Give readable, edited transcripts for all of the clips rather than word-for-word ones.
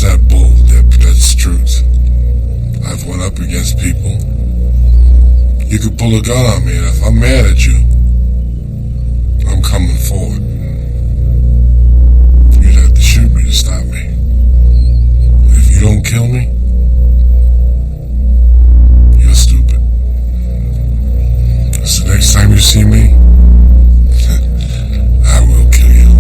not bull, that's truth. I've went up against people. You could pull a gun on me, and if I'm mad at you, I'm coming forward. You'd have to shoot me to stop me. If you don't kill me, you're stupid. So next time you see me, I will kill you.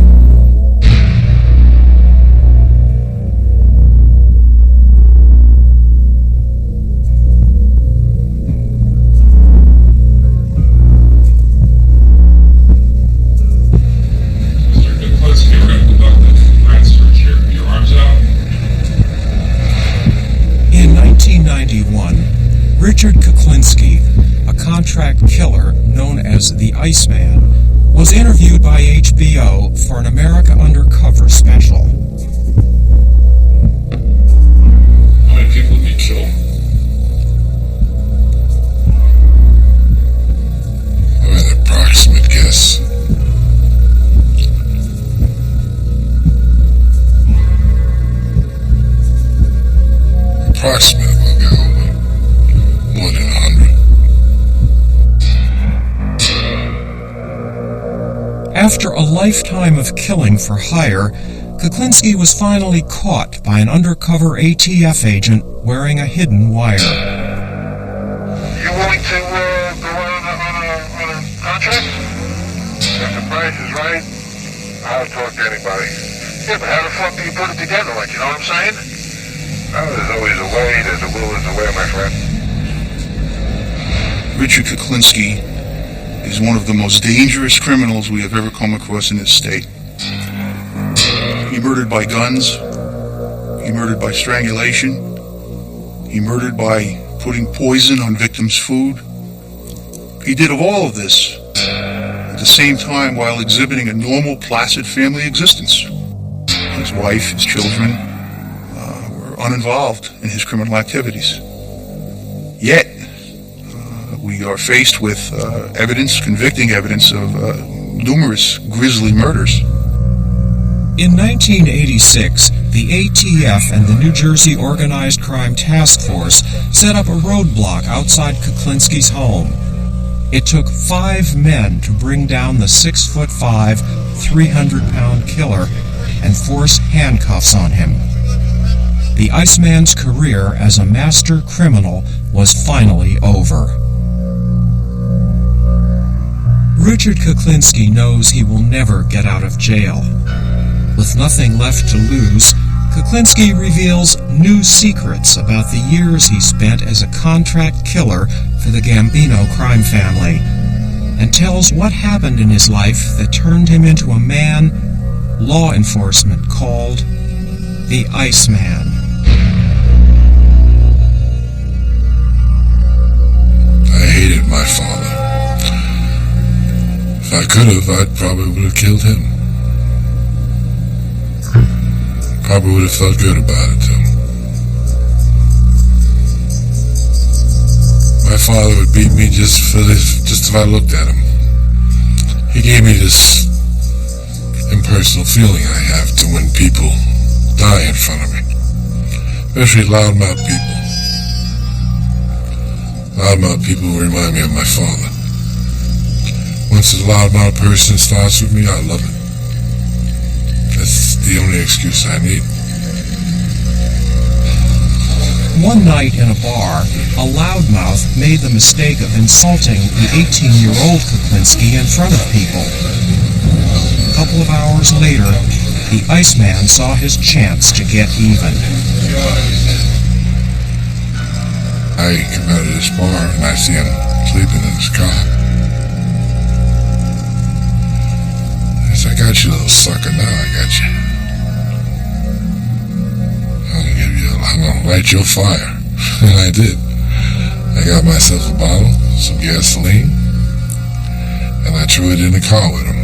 In 1991, Richard Kuklinski, a contract killer known as the Iceman, was interviewed by HBO for an America Undercover special. How many people did he kill? I have an approximate guess. Approximate, we'll go more than 100. After a lifetime of killing for hire, Kuklinski was finally caught by an undercover ATF agent wearing a hidden wire. You willing to go on a contract? If the price is right, I'll talk to anybody. Yeah, but how the fuck do you put it together, like, you know what I'm saying? Oh, there's always a way. There's a will, there's a way, my friend. Richard Kuklinski is one of the most dangerous criminals we have ever come across in this state. He murdered by guns. He murdered by strangulation. He murdered by putting poison on victims' food. He did all of this at the same time while exhibiting a normal, placid family existence. His wife, his children, uninvolved in his criminal activities. Yet, we are faced with convicting evidence of numerous grisly murders. In 1986, the ATF and the New Jersey Organized Crime Task Force set up a roadblock outside Kuklinski's home. It took 5 men to bring down the 6'5", 300-pound killer and force handcuffs on him. The Iceman's career as a master criminal was finally over. Richard Kuklinski knows he will never get out of jail. With nothing left to lose, Kuklinski reveals new secrets about the years he spent as a contract killer for the Gambino crime family, and tells what happened in his life that turned him into a man law enforcement called the Iceman. I hated my father. If I could have, I probably would have killed him. Probably would have felt good about it, too. My father would beat me just if I looked at him. He gave me this impersonal feeling I have to when people die in front of me. Especially loudmouth people. Loudmouth people remind me of my father. Once a loudmouth person starts with me, I love it. That's the only excuse I need. One night in a bar, a loudmouth made the mistake of insulting the 18-year-old Kuklinski in front of people. A couple of hours later, the Iceman saw his chance to get even. I come out of this bar and I see him sleeping in his car. I said, I got you, little sucker, now I got you. I'm gonna light your fire. And I did. I got myself a bottle, some gasoline, and I threw it in the car with him.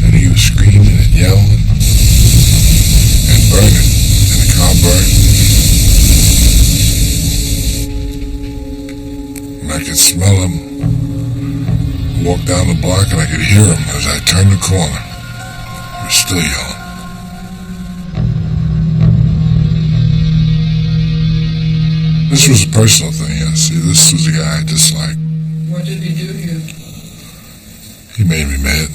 And he was screaming and yelling and burning, and the car burned. And I could smell him walked down the block and I could hear him as I turned the corner. He was still yelling. This was a personal thing, yes. See, this was a guy I disliked. What did he do to you? He made me mad.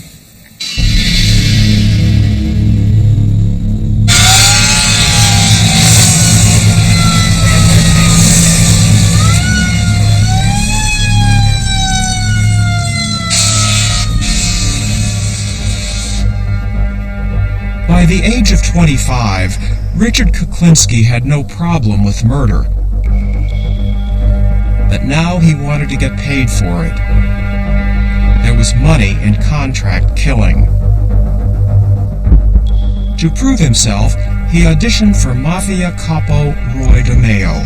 By the age of 25, Richard Kuklinski had no problem with murder. But now he wanted to get paid for it. There was money in contract killing. To prove himself, he auditioned for Mafia capo Roy DeMeo.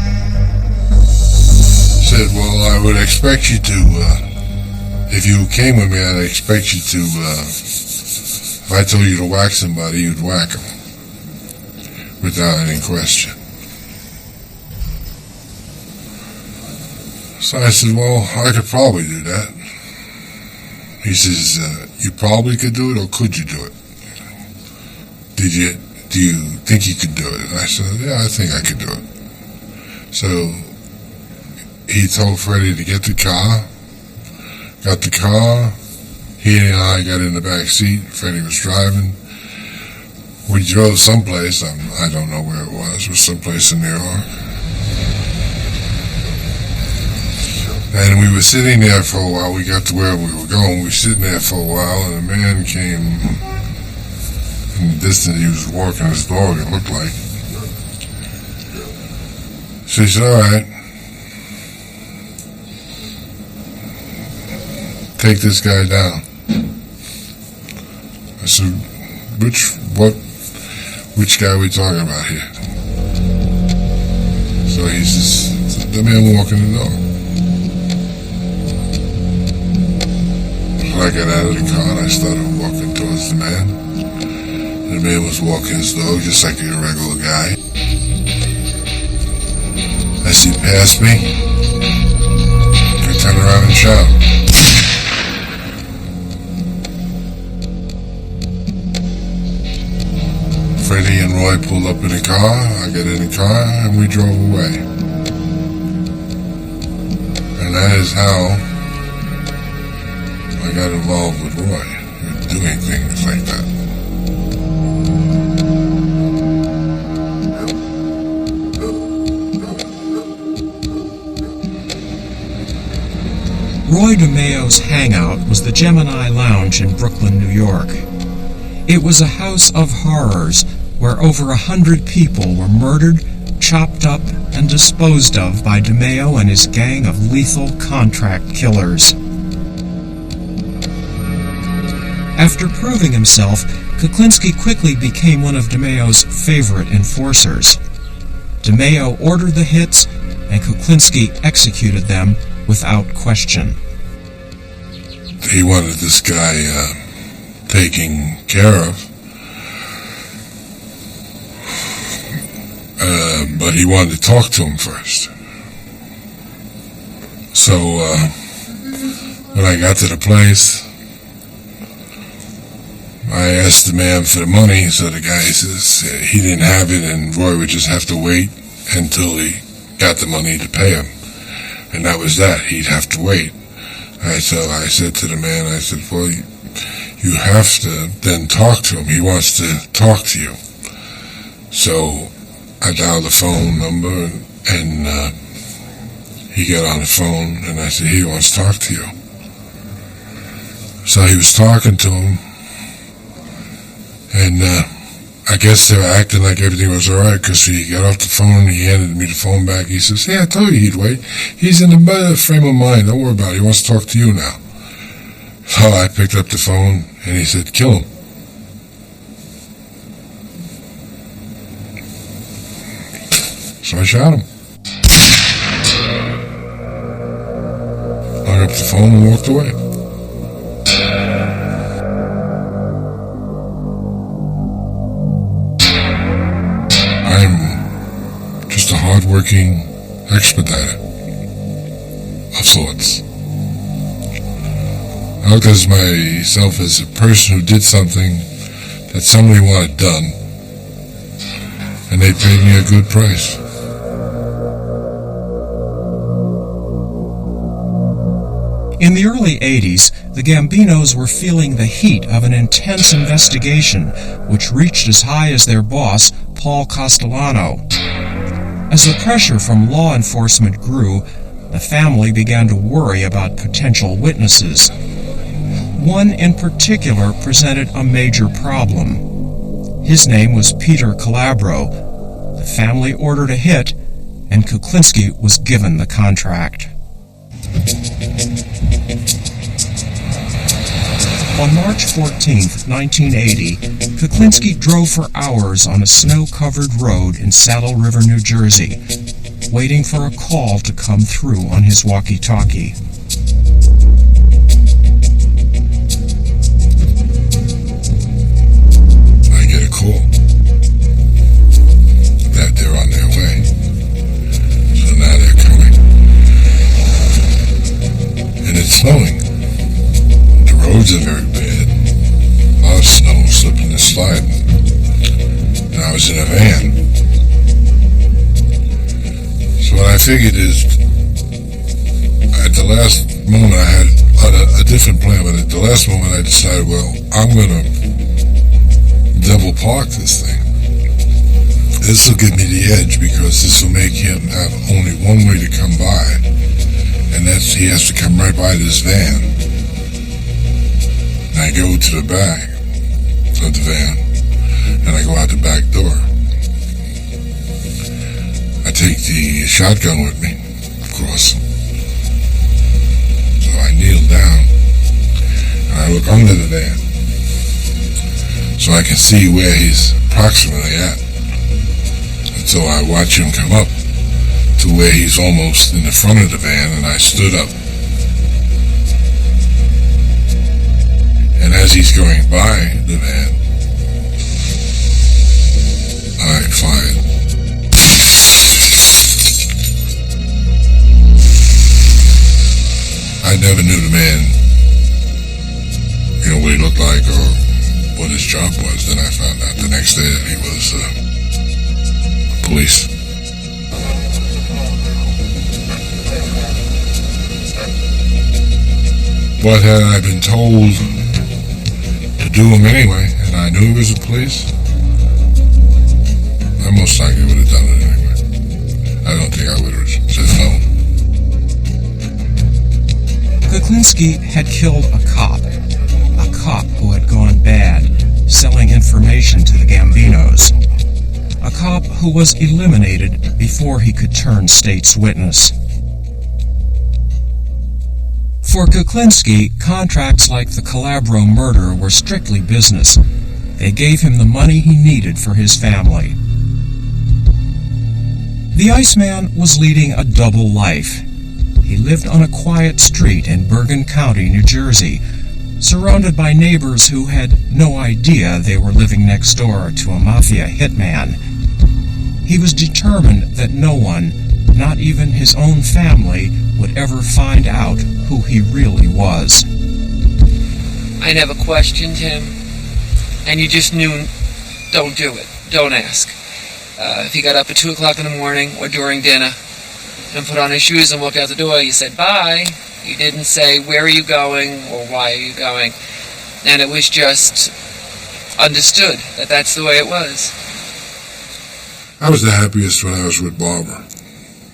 Said, well, I would expect you to, if you came with me, I'd expect you to, if I told you to whack somebody, you'd whack them. Without any question. So I said, well, I could probably do that. He says, you probably could do it, or could you do it? Do you think you could do it? And I said, yeah, I think I could do it. So he told Freddie to get the car, got the car, he and I got in the back seat, Freddie was driving. We drove someplace, I don't know where it was someplace in New York. And we were sitting there for a while. We got to where we were going. We were sitting there for a while, and a man came in the distance. He was walking his dog, it looked like. So he said, all right, take this guy down. I said, which guy are we talking about here? So he says, the man walking the dog. So I got out of the car and I started walking towards the man. The man was walking his dog just like a regular guy. As he passed me, I turned around and shouted. Freddie and Roy pulled up in the car, I got in the car, and we drove away. And that is how I got involved with Roy, doing things like that. Roy DeMeo's hangout was the Gemini Lounge in Brooklyn, New York. It was a house of horrors where over 100 people were murdered, chopped up, and disposed of by DeMeo and his gang of lethal contract killers. After proving himself, Kuklinski quickly became one of DeMeo's favorite enforcers. DeMeo ordered the hits, and Kuklinski executed them without question. He wanted this guy taken care of, but he wanted to talk to him first. So when I got to the place, I asked the man for the money, so the guy says he didn't have it and Roy would just have to wait until he got the money to pay him. And that was that. He'd have to wait. So I said to the man, I said, well, you have to then talk to him. He wants to talk to you. So I dialed the phone number and he got on the phone and I said, he wants to talk to you. So he was talking to him and I guess they were acting like everything was all right because he got off the phone, he handed me the phone back. He says, hey, I told you he'd wait. He's in a better frame of mind. Don't worry about it. He wants to talk to you now. So I picked up the phone and he said, kill him. So I shot him. Hung up the phone and walked away. I'm just a hard-working expediter of sorts. I look at myself as a person who did something that somebody wanted done, and they paid me a good price. In the early 80s, the Gambinos were feeling the heat of an intense investigation, which reached as high as their boss, Paul Castellano. As the pressure from law enforcement grew, the family began to worry about potential witnesses. One in particular presented a major problem. His name was Peter Calabro. The family ordered a hit, and Kuklinski was given the contract. On March 14, 1980, Kuklinski drove for hours on a snow-covered road in Saddle River, New Jersey, waiting for a call to come through on his walkie-talkie. I get a call that they're on their way. So now they're coming. And it's snowing. The roads are very bad. A lot of snow, slipping and sliding. And I was in a van. So what I figured is, at the last moment I had a different plan, but at the last moment I decided, well, I'm going to double park this thing. This will give me the edge because this will make him have only one way to come by, and that's he has to come right by this van. And I go to the back of the van, and I go out the back door. I take the shotgun with me, of course. So I kneel down, and I look under the van, so I can see where he's approximately at. And so I watch him come up to where he's almost in the front of the van, and I stood up. And as he's going by the van, I fired. I never knew the man, what he looked like or what his job was. Then I found out the next day that he was police. But had I been told to do him anyway, and I knew he was the police, I most likely would have done it anyway. I don't think I would have said no. Kuklinski had killed a cop who had gone bad, selling information to the Gambinos. A cop who was eliminated before he could turn state's witness. For Kuklinski, contracts like the Calabro murder were strictly business. They gave him the money he needed for his family. The Iceman was leading a double life. He lived on a quiet street in Bergen County, New Jersey, surrounded by neighbors who had no idea they were living next door to a Mafia hitman. He was determined that no one, not even his own family, would ever find out who he really was. I never questioned him, and you just knew, don't do it, don't ask. If he got up at 2 o'clock in the morning or during dinner and put on his shoes and walked out the door, you said bye. You didn't say, where are you going or why are you going? And it was just understood that that's the way it was. I was the happiest when I was with Barbara.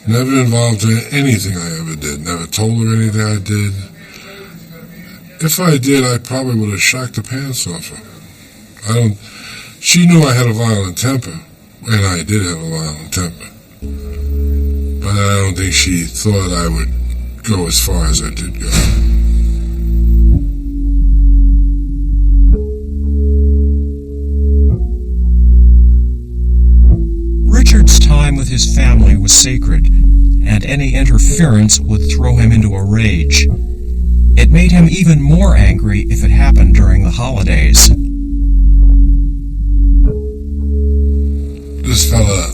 Never involved in anything I ever did. Never told her anything I did. If I did, I probably would have shocked the pants off her. She knew I had a violent temper, and I did have a violent temper. But I don't think she thought I would go as far as I did go. Richard's time with his family was sacred, and any interference would throw him into a rage. It made him even more angry if it happened during the holidays. This fella,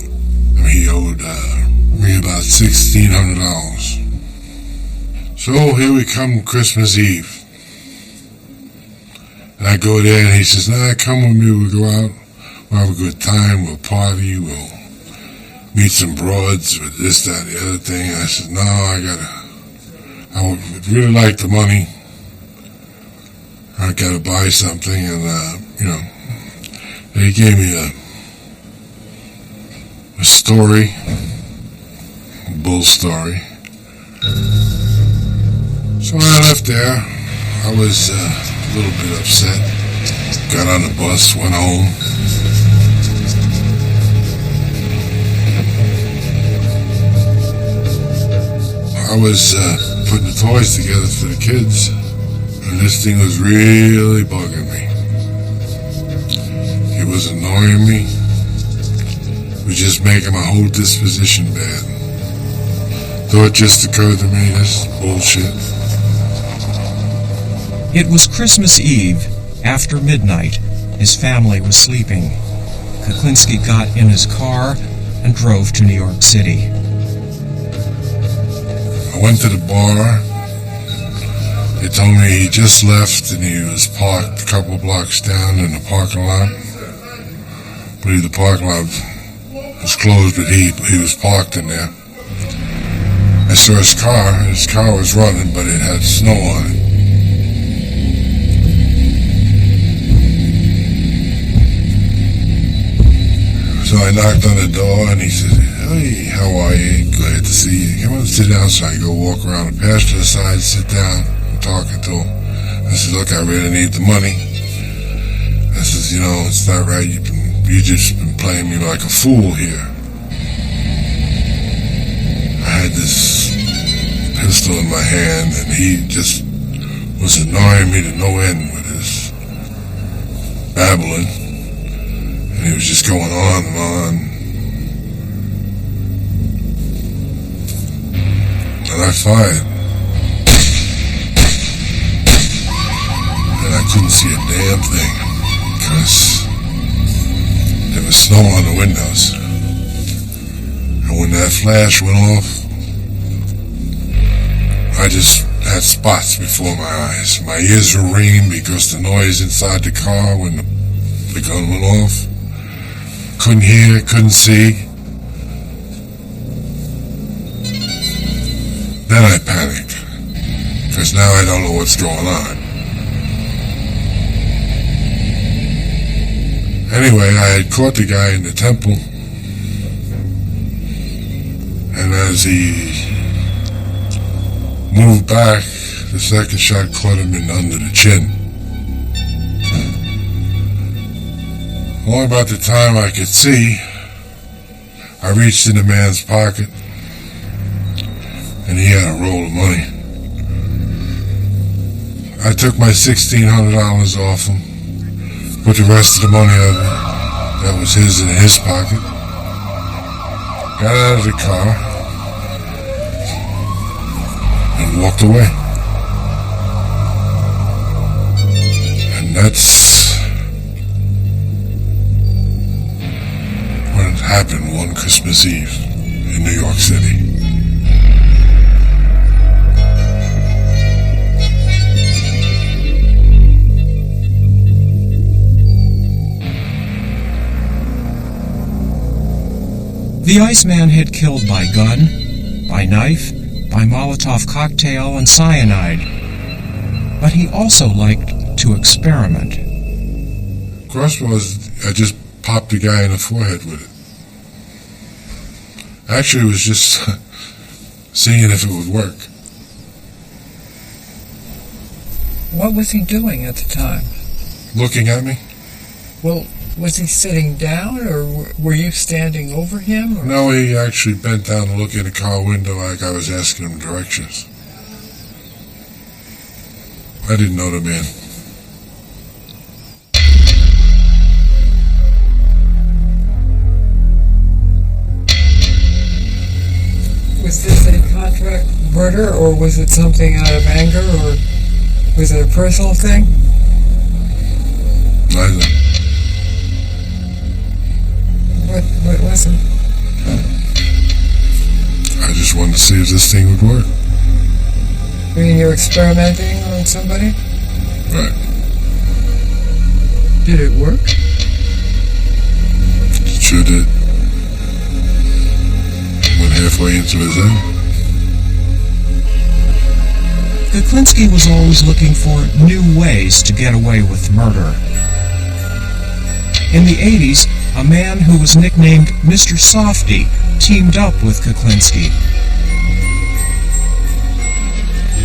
he owed me about $1,600. So here we come Christmas Eve. And I go there, and he says, nah, come with me, we'll go out, we'll have a good time, we'll party, we'll meet some broads with this, that, the other thing. I said, no, I would really like the money. I gotta buy something, and, they gave me a story, a bull story. So I left there. I was a little bit upset. Got on the bus, went home. I was putting the toys together for the kids, and this thing was really bugging me. It was annoying me. It was just making my whole disposition bad. Though it just occurred to me, this bullshit. It was Christmas Eve, after midnight. His family was sleeping. Kuklinski got in his car and drove to New York City. I went to the bar. They told me he just left and he was parked a couple of blocks down in the parking lot. I believe the parking lot was closed, but he was parked in there. I saw his car. His car was running, but it had snow on it. So I knocked on the door, and he said, hey, how are you? Glad to see you. Come on, sit down. So I go walk around the passenger side, sit down, I'm talking to him. I said, look, I really need the money. I says, it's not right. You just been playing me like a fool here. I had this pistol in my hand, and he just was annoying me to no end with his babbling. And he was just going on and on. And I fired. And I couldn't see a damn thing because there was snow on the windows. And when that flash went off, I just had spots before my eyes. My ears were ringing because the noise inside the car when the gun went off. Couldn't hear, couldn't see. Then I panicked, because now I don't know what's going on. Anyway, I had caught the guy in the temple, and as he moved back, the second shot caught him in under the chin. Only about the time I could see, I reached in the man's pocket, and he had a roll of money. I took my $1,600 off him, put the rest of the money that was his in his pocket, got out of the car, and walked away. And that's what happened one Christmas Eve in New York City. The Iceman had killed by gun, by knife, by Molotov cocktail and cyanide. But he also liked to experiment. Crossbows, I just popped the guy in the forehead with it. Actually, it was just seeing if it would work. What was he doing at the time? Looking at me? Well, was he sitting down, or were you standing over him? Or? No, he actually bent down to look in the car window like I was asking him directions. I didn't know the man. Was this a contract murder, or was it something out of anger, or was it a personal thing? Neither. What was it? I just wanted to see if this thing would work. You mean you're experimenting on somebody? Right. Did it work? It sure did. Went halfway into his end. Kuklinski was always looking for new ways to get away with murder. In the 80s, a man who was nicknamed Mr. Softy teamed up with Kuklinski.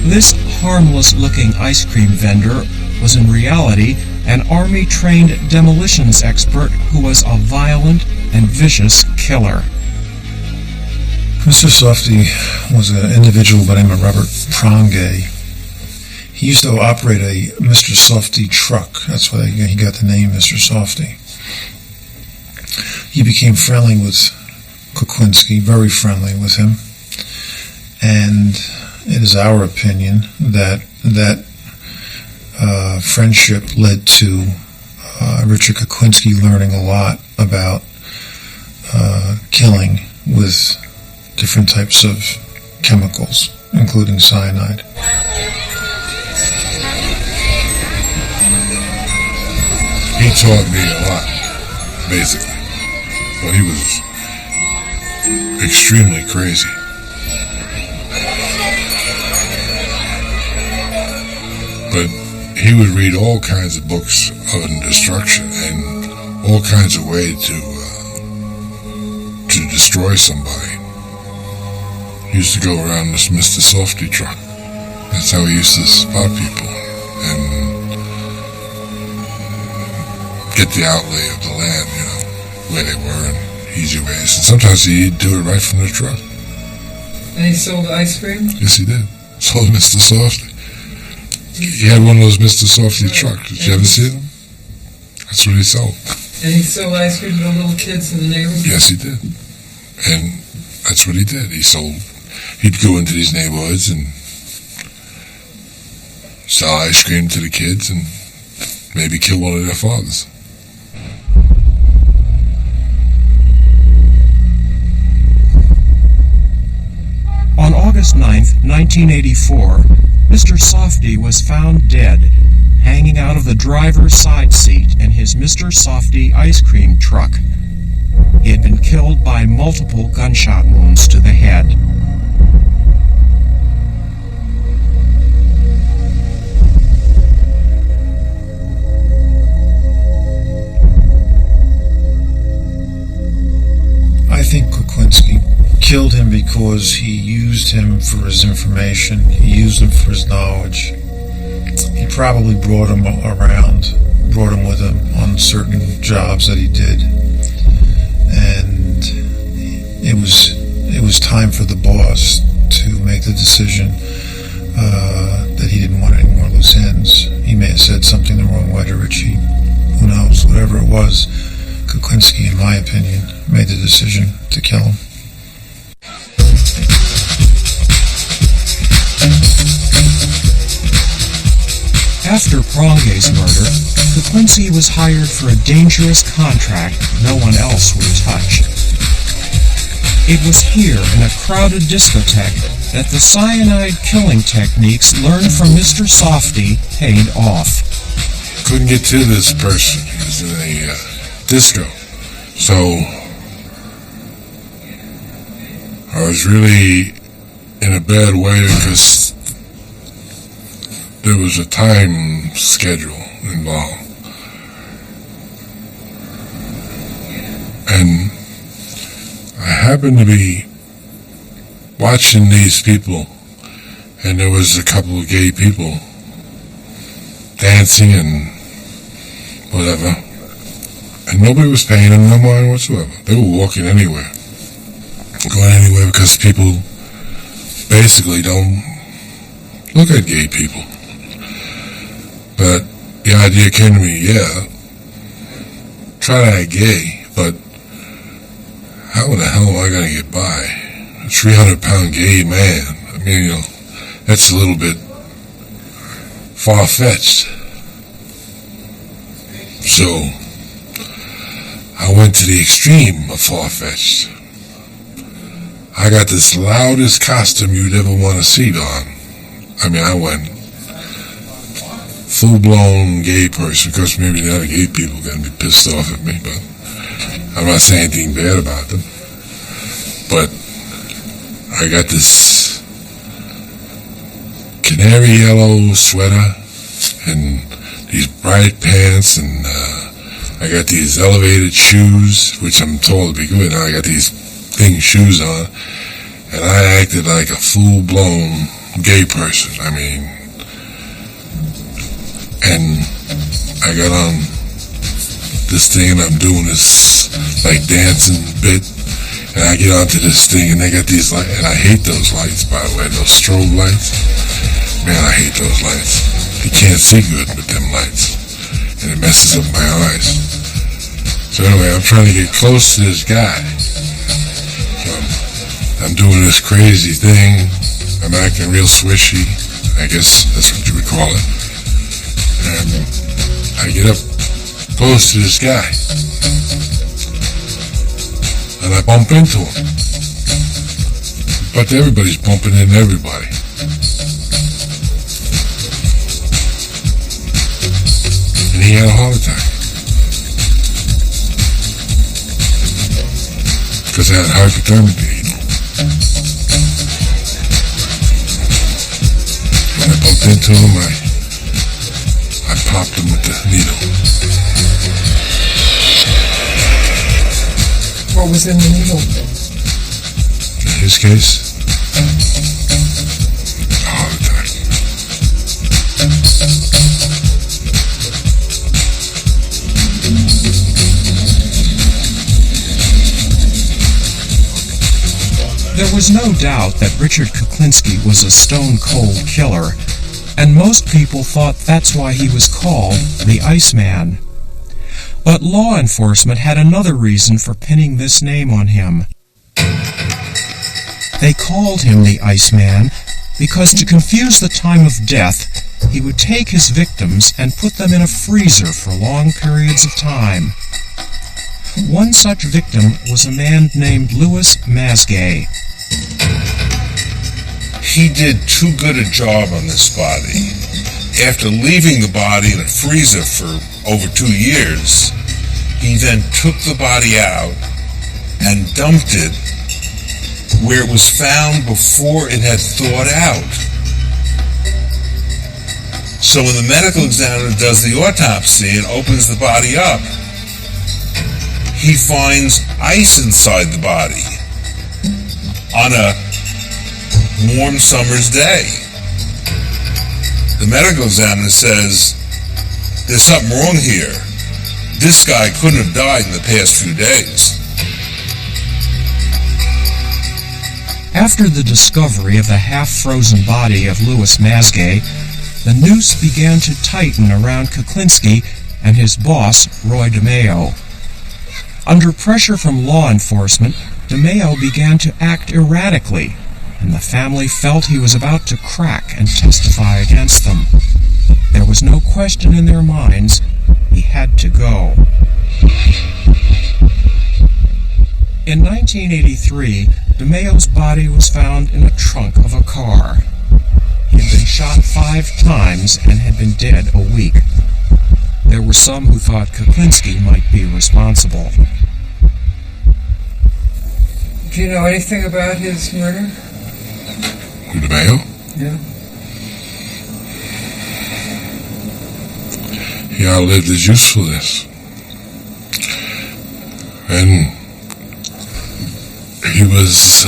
This harmless-looking ice cream vendor was in reality an Army-trained demolitions expert who was a violent and vicious killer. Mr. Softy was an individual by the name of Robert Prongay. He used to operate a Mr. Softy truck. That's why he got the name Mr. Softy. He became friendly with Kuklinski, very friendly with him. And it is our opinion that friendship led to Richard Kuklinski learning a lot about killing with different types of chemicals, including cyanide. He taught me a lot, basically. But he was extremely crazy. But he would read all kinds of books on destruction and all kinds of ways to destroy somebody. He used to go around this Mr. Softy truck. That's how he used to spot people and get the outlay of the land, where they were in easy ways. And sometimes he'd do it right from the truck. And he sold ice cream? Yes, he did. Sold Mr. Softy. He had one of those Mr. Softy trucks. Did you ever see them? That's what he sold. And he sold ice cream to the little kids in the neighborhood? Yes, he did. And that's what he did. He'd go into these neighborhoods and sell ice cream to the kids and maybe kill one of their fathers. On August 9th, 1984, Mr. Softy was found dead, hanging out of the driver's side seat in his Mr. Softy ice cream truck. He had been killed by multiple gunshot wounds to the head. I think Kuklinski killed him because he used him for his information. He used him for his knowledge. He probably brought him with him on certain jobs that he did. And it was time for the boss to make the decision that he didn't want any more loose ends. He may have said something the wrong way to Richie. Who knows? Whatever it was, Kuklinski, in my opinion, made the decision to kill him. After Prongay's murder, Kuklinski was hired for a dangerous contract no one else would touch. It was here in a crowded discotheque that the cyanide killing techniques learned from Mr. Softy paid off. Couldn't get to this person. He was in a disco. So I was really in a bad way because there was a time schedule involved. And I happened to be watching these people, and there was a couple of gay people dancing and whatever, and nobody was paying them no mind whatsoever. They were walking anywhere, going anywhere, because people basically don't look at gay people. But the idea came to me, try to act gay, but how the hell am I going to get by? A 300-pound gay man. I mean, that's a little bit far-fetched. So I went to the extreme of far-fetched. I got this loudest costume you'd ever want to see on. I mean, I went full-blown gay person. Of course, maybe the other gay people are going to be pissed off at me, but I'm not saying anything bad about them. But I got this canary yellow sweater and these bright pants, and I got these elevated shoes, which I'm told to be good. Now I got these thing shoes on, and I acted like a full-blown gay person. I mean, and I got on this thing, and I'm doing this like dancing bit, and I get onto this thing, and they got these lights, and I hate those lights, by the way, those strobe lights. Man, I hate those lights. You can't see good with them lights, and it messes up my eyes. So anyway, I'm trying to get close to this guy. So I'm doing this crazy thing. I'm acting real swishy. I guess that's what you would call it. And I get up close to this guy, and I bump into him. But everybody's bumping into everybody. And he had a heart attack. Because I had hypothermia, you know. When I bumped into him, I popped him with the needle. What was in the needle? In his case, a heart attack. There was no doubt that Richard Kuklinski was a stone-cold killer, and most people thought that's why he was called the Iceman. But law enforcement had another reason for pinning this name on him. They called him the Iceman because, to confuse the time of death, he would take his victims and put them in a freezer for long periods of time. One such victim was a man named Louis Masgay. He did too good a job on this body. After leaving the body in a freezer for over 2 years, he then took the body out and dumped it where it was found before it had thawed out. So when the medical examiner does the autopsy and opens the body up, he finds ice inside the body on a warm summer's day. The medical examiner says, "There's something wrong here. This guy couldn't have died in the past few days." After the discovery of the half-frozen body of Louis Masgay, the noose began to tighten around Kuklinski and his boss, Roy DeMeo. Under pressure from law enforcement, DeMeo began to act erratically, and the family felt he was about to crack and testify against them. There was no question in their minds he had to go. In 1983, DeMeo's body was found in the trunk of a car. He had been shot 5 times and had been dead a week. There were some who thought Kuklinski might be responsible. Do you know anything about his murder? DeMeo? Yeah. He outlived his usefulness. And he was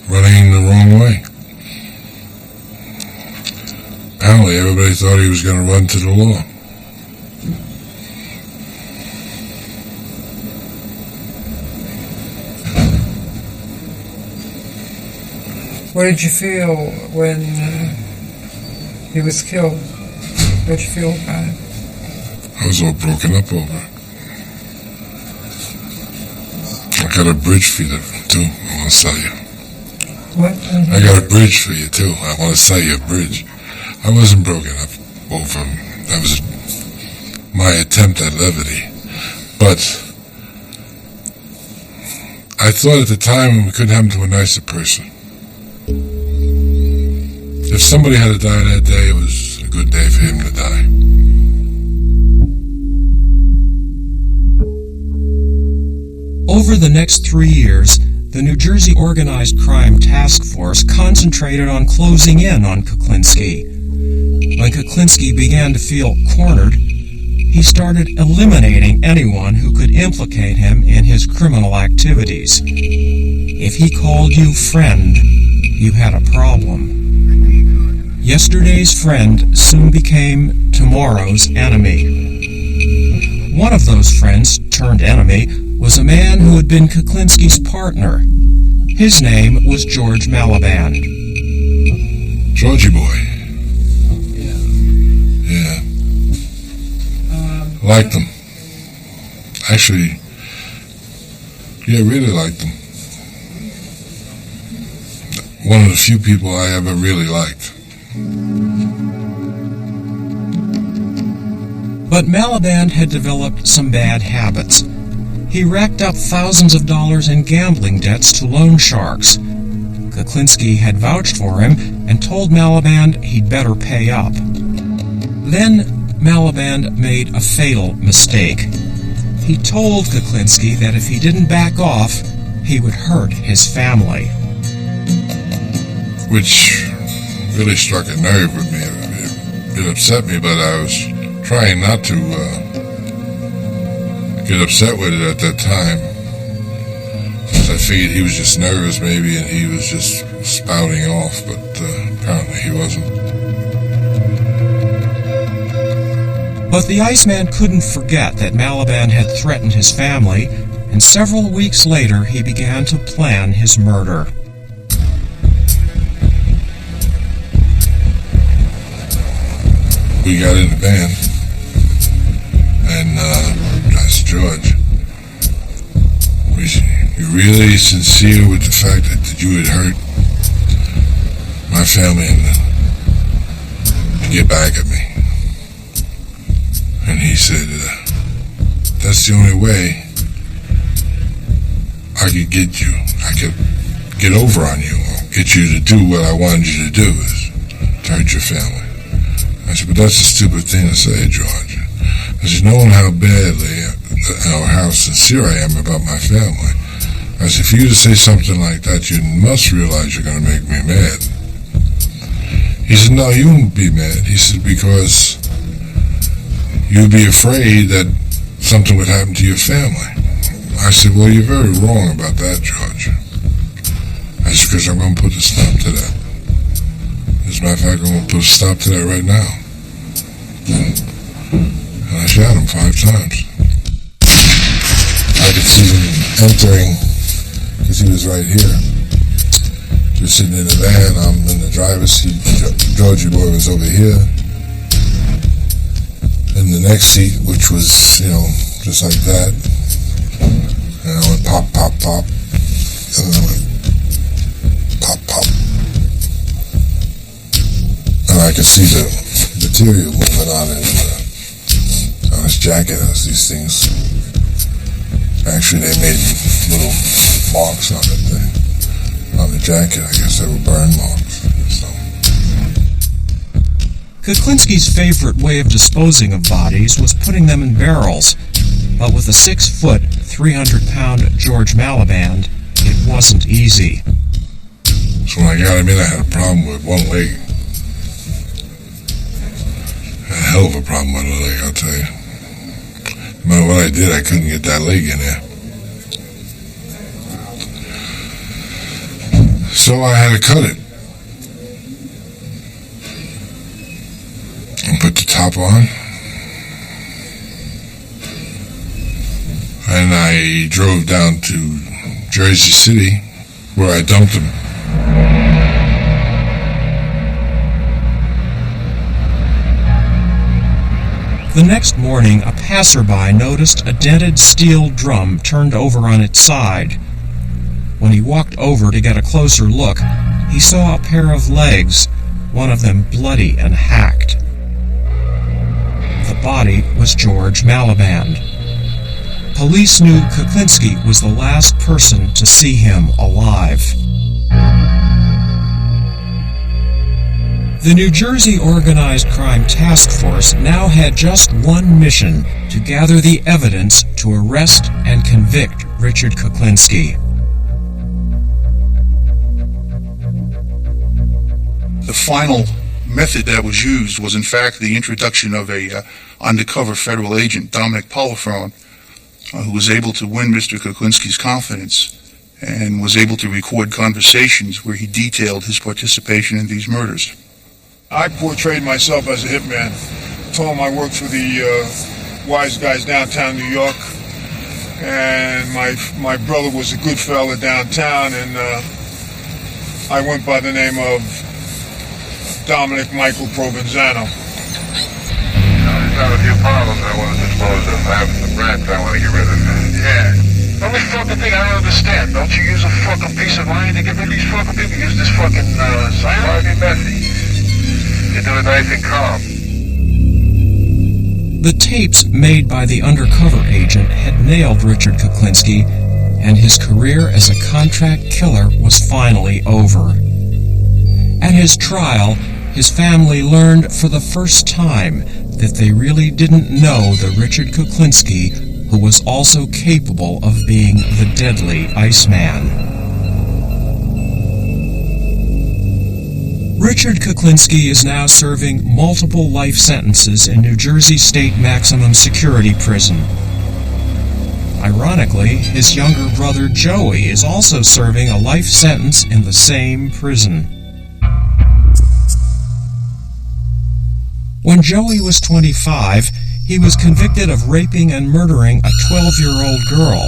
running the wrong way. Apparently everybody thought he was going to run to the law. What did you feel when he was killed? What did you feel about it? I was all broken up over it. I got a bridge for you too. I want to sell you. What? I got a bridge for you too. I want to sell you a bridge. I wasn't broken up over him. That was my attempt at levity. But I thought at the time it couldn't happen to a nicer person. If if somebody had to die that day, it was a good day for him to die. Over the next 3 years, the New Jersey Organized Crime Task Force concentrated on closing in on Kuklinski. When Kuklinski began to feel cornered, he started eliminating anyone who could implicate him in his criminal activities. If he called you friend, you had a problem. Yesterday's friend soon became tomorrow's enemy. One of those friends turned enemy was a man who had been Kuklinski's partner. His name was George Maliband. Georgie boy. Yeah. Liked him. Actually, yeah, really liked him. One of the few people I ever really liked. But Maliband had developed some bad habits. He racked up thousands of dollars in gambling debts to loan sharks. Kuklinski had vouched for him and told Maliband he'd better pay up. Then Maliband made a fatal mistake. He told Kuklinski that if he didn't back off, he would hurt his family. Which really struck a nerve with me. It upset me, but I was trying not to get upset with it at that time. I figured he was just nervous maybe, and he was just spouting off, but apparently he wasn't. But the Iceman couldn't forget that Maliband had threatened his family, and several weeks later he began to plan his murder. We got in the van, and asked George, "You really sincere with the fact that you had hurt my family and to get back at me?" And he said, "That's the only way I could get you. I could get over on you, or get you to do what I wanted you to do, is to hurt your family." I said, "But that's a stupid thing to say, George." I said, "Knowing how badly or how sincere I am about my family, I said, for you to say something like that, you must realize you're going to make me mad." He said, "No, you won't be mad." He said, "Because you'd be afraid that something would happen to your family." I said, "Well, you're very wrong about that, George." I said, "Because I'm going to put a stop to that. As a matter of fact, I'm going to put a stop to that right now." And I shot him 5 times. I could see him entering, because he was right here. He was sitting in the van, I'm in the driver's seat, Georgie boy was over here. In the next seat, which was, just like that. And I went pop, pop, pop. And then I went pop, pop. And I could see the material moving on his jacket as these things. Actually, they made little marks on it, on the jacket. I guess they were burn marks. So. Kuklinski's favorite way of disposing of bodies was putting them in barrels, but with a 6-foot, 300-pound George Maliband, it wasn't easy. So when I got him in, I had a problem with one leg. A hell of a problem with the leg, I'll tell you. No matter what I did, I couldn't get that leg in there. So I had to cut it. And put the top on. And I drove down to Jersey City, where I dumped him. The next morning, a passerby noticed a dented steel drum turned over on its side. When he walked over to get a closer look, he saw a pair of legs, one of them bloody and hacked. The body was George Maliband. Police knew Kuklinski was the last person to see him alive. The New Jersey Organized Crime Task Force now had just one mission: to gather the evidence to arrest and convict Richard Kuklinski. The final method that was used was in fact the introduction of a undercover federal agent, Dominic Polifrone, who was able to win Mr. Kuklinski's confidence and was able to record conversations where he detailed his participation in these murders. I portrayed myself as a hitman. Told him I worked for the wise guys downtown New York, and my brother was a good fella downtown, and I went by the name of Dominic Michael Provenzano. There's got a few problems I want to dispose of. I have some rats I want to get rid of. Yeah. The only fucking thing I don't understand, don't you use a fucking piece of iron to get rid of these fucking people? Use this fucking cyanide? Why be messy? You do it nice and calm. The tapes made by the undercover agent had nailed Richard Kuklinski, and his career as a contract killer was finally over. At his trial, his family learned for the first time that they really didn't know the Richard Kuklinski who was also capable of being the deadly Iceman. Richard Kuklinski is now serving multiple life sentences in New Jersey State Maximum Security Prison. Ironically, his younger brother Joey is also serving a life sentence in the same prison. When Joey was 25, he was convicted of raping and murdering a 12-year-old girl.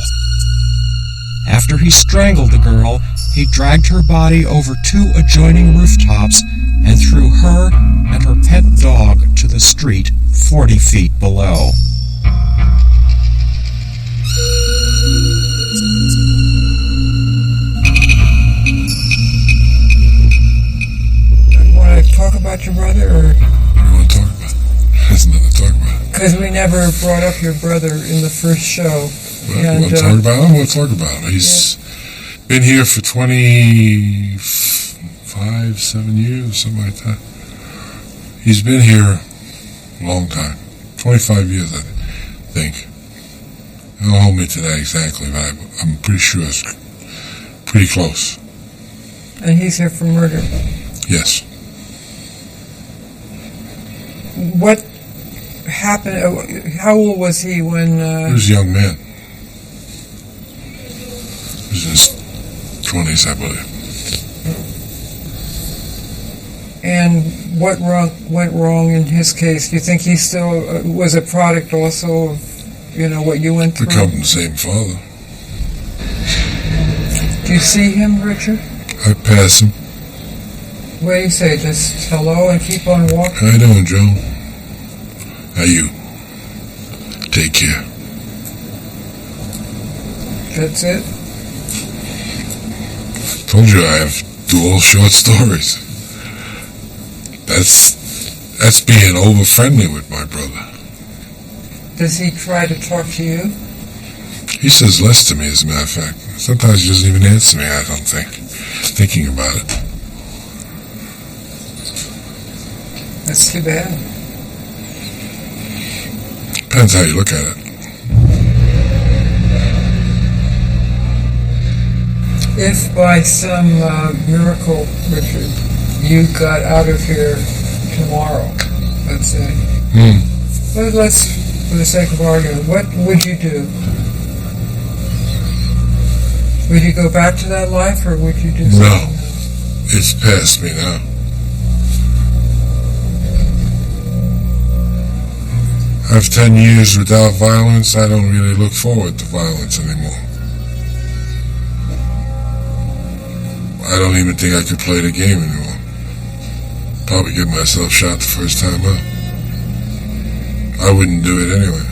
After he strangled the girl, he dragged her body over 2 adjoining rooftops and threw her and her pet dog to the street 40 feet below. Want to talk about your brother, or? What do you want to talk about? There's nothing to talk about. Because we never brought up your brother in the first show. Well, you want to talk about him? We'll talk about him. He's been here for 25, 7 years, something like that. He's been here a long time. 25 years, I think. Don't hold me to that exactly, but I'm pretty sure it's pretty close. And he's here for murder. Yes. What happened? How old was he when? He was a young man. He was in his 20s, I believe. And what went wrong in his case? Do you think he still was a product also of, what you went through? Become the same father. Do you see him, Richard? I pass him. What do you say? Just hello and keep on walking? How you doing, Joe? How you? Take care. That's it? Told you I do all short stories. That's being over friendly with my brother. Does he try to talk to you? He says less to me, as a matter of fact. Sometimes he doesn't even answer me, I don't think. Thinking about it. That's too bad. Depends how you look at it. If by some miracle, Richard, you got out of here tomorrow, let's say, let's, for the sake of argument, what would you do? Would you go back to that life, or would you do something else? No. It's past me now. After 10 years without violence, I don't really look forward to violence anymore. I don't even think I could play the game anymore. Probably get myself shot the first time out. I wouldn't do it anyway.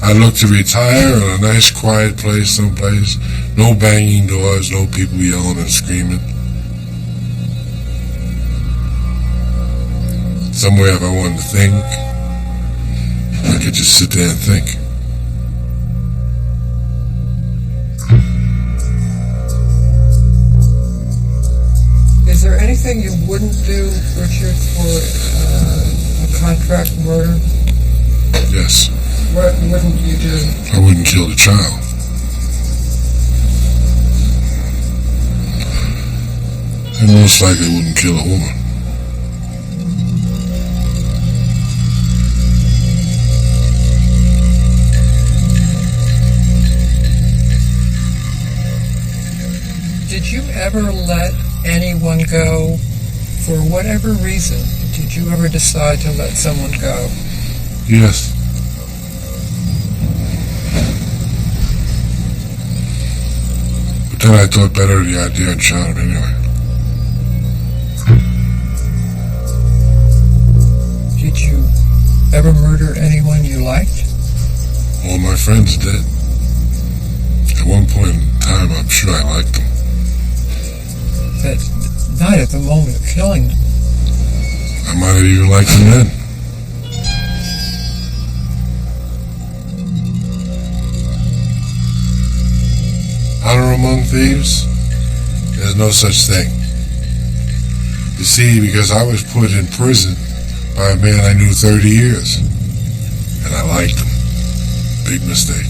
I'd look to retire in a nice quiet place someplace. No banging doors, no people yelling and screaming. Somewhere if I wanted to think, I could just sit there and think. Is there any anything you wouldn't do, Richard, for a contract murder? Yes. What wouldn't you do? I wouldn't kill the child. And most likely wouldn't kill a woman. Did you ever let anyone go for whatever reason? Did you ever decide to let someone go? Yes. But then I thought better of the idea and shot him anyway. Did you ever murder anyone you liked? All my friends did. At one point in time, I'm sure I liked them. But not at the moment of killing them. I might have even liked them then. Honor among thieves? There's no such thing. You see, because I was put in prison by a man I knew 30 years. And I liked him. Big mistake.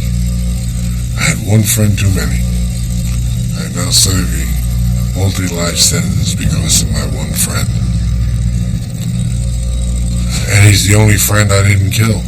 I had one friend too many. I'm now serving multi-life sentence because of my one friend. And he's the only friend I didn't kill.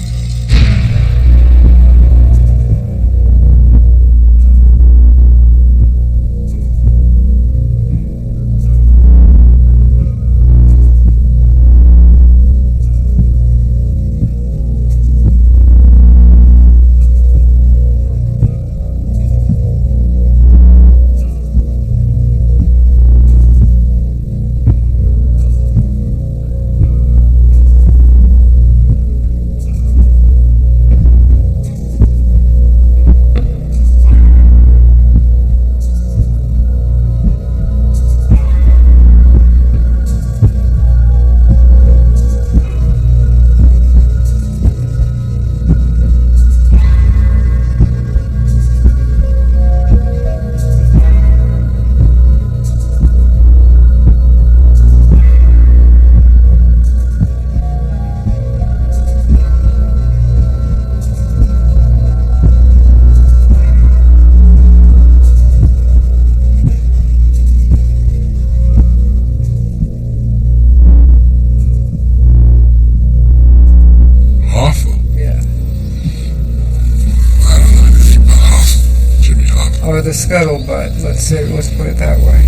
Or the scuttlebutt, let's put it that way.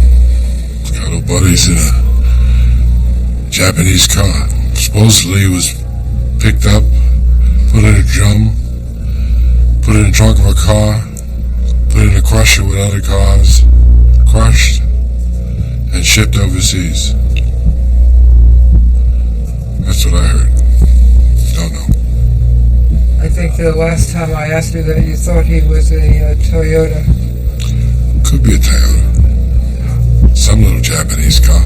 Scuttlebutt, he's in a Japanese car. Supposedly he was picked up, put in a drum, put in the trunk of a car, put in a crusher with other cars, crushed, and shipped overseas. That's what I heard. Don't know. I think the last time I asked you that, you thought he was a Toyota. Could be a Toyota. Some little Japanese car.